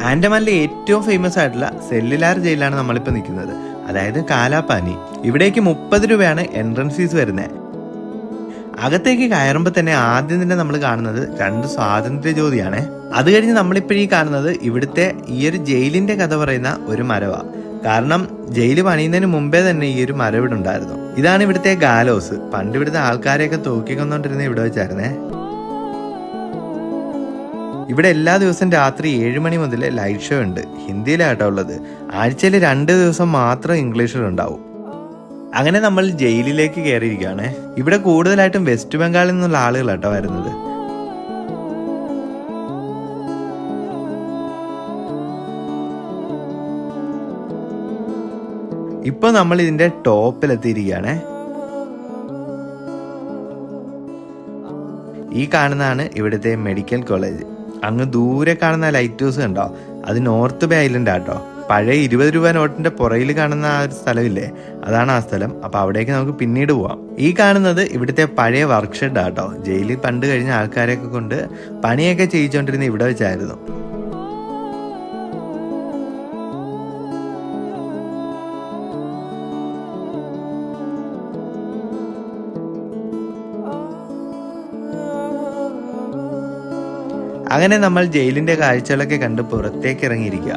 ആൻഡമാനിലെ ഏറ്റവും ഫേമസ് ആയിട്ടുള്ള സെല്ലുലാർ ജയിലാണ് നമ്മളിപ്പോൾ നിൽക്കുന്നത്, അതായത് കാലാപാനി. ഇവിടേക്ക് 30 രൂപയാണ് എൻട്രൻസ് ഫീസ് വരുന്നത്. അകത്തേക്ക് കയറുമ്പോൾ തന്നെ ആദ്യം തന്നെ നമ്മൾ കാണുന്നത് 2 സ്വാതന്ത്ര്യ ജ്യോതിയാണ്. അത് കഴിഞ്ഞ് നമ്മളിപ്പോഴീ കാണുന്നത് ഇവിടുത്തെ ഈ ഒരു ജയിലിന്റെ കഥ പറയുന്ന ഒരു മരവാണ്. കാരണം ജയില് പണിയുന്നതിന് മുമ്പേ തന്നെ ഈ ഒരു മരം ഇവിടെ ഉണ്ടായിരുന്നു. ഇതാണ് ഇവിടുത്തെ ഗാലോസ്. പണ്ട് ഇവിടുത്തെ ആൾക്കാരെയൊക്കെ തൂക്കിക്കൊണ്ടോണ്ടിരുന്ന ഇവിടെ വെച്ചായിരുന്നേ. ഇവിടെ എല്ലാ ദിവസവും രാത്രി 7 മണി മുതൽ ലൈറ്റ് ഷോ ഉണ്ട്. ഹിന്ദിയിലാട്ടോ ഉള്ളത്. ആഴ്ചയിൽ 2 ദിവസം മാത്രം ഇംഗ്ലീഷിലുണ്ടാവും. അങ്ങനെ നമ്മൾ ജയിലിലേക്ക് കയറിയിരിക്കുകയാണ്. ഇവിടെ കൂടുതലായിട്ടും വെസ്റ്റ് ബംഗാളിൽ നിന്നുള്ള ആളുകളാട്ടോ വരുന്നത്. ഇപ്പൊ നമ്മൾ ഇതിന്റെ ടോപ്പിലെത്തിയിരിക്കുകയാണ്. ഈ കാണുന്നതാണ് ഇവിടുത്തെ മെഡിക്കൽ കോളേജ്. അങ്ങ് ദൂരെ കാണുന്ന ലൈറ്റ് ഹൗസ് കണ്ടോ, അത് നോർത്ത് ബേ ഐലൻഡ് ആട്ടോ. പഴയ 20 രൂപ നോട്ടിന്റെ പുറയിൽ കാണുന്ന ആ ഒരു സ്ഥലമില്ലേ, അതാണ് ആ സ്ഥലം. അപ്പൊ അവിടേക്ക് നമുക്ക് പിന്നീട് പോവാം. ഈ കാണുന്നത് ഇവിടുത്തെ പഴയ വർക്ക് ഷെഡ് ആട്ടോ. ജയിലിൽ പണ്ട് കഴിഞ്ഞ ആൾക്കാരെയൊക്കെ കൊണ്ട് പണിയൊക്കെ ചെയ്യിച്ചോണ്ടിരുന്ന ഇവിടെ വെച്ചായിരുന്നു. അങ്ങനെ നമ്മൾ ജയിലിന്റെ കാഴ്ചകളൊക്കെ കണ്ട് പുറത്തേക്ക് ഇറങ്ങിയിരിക്കുക.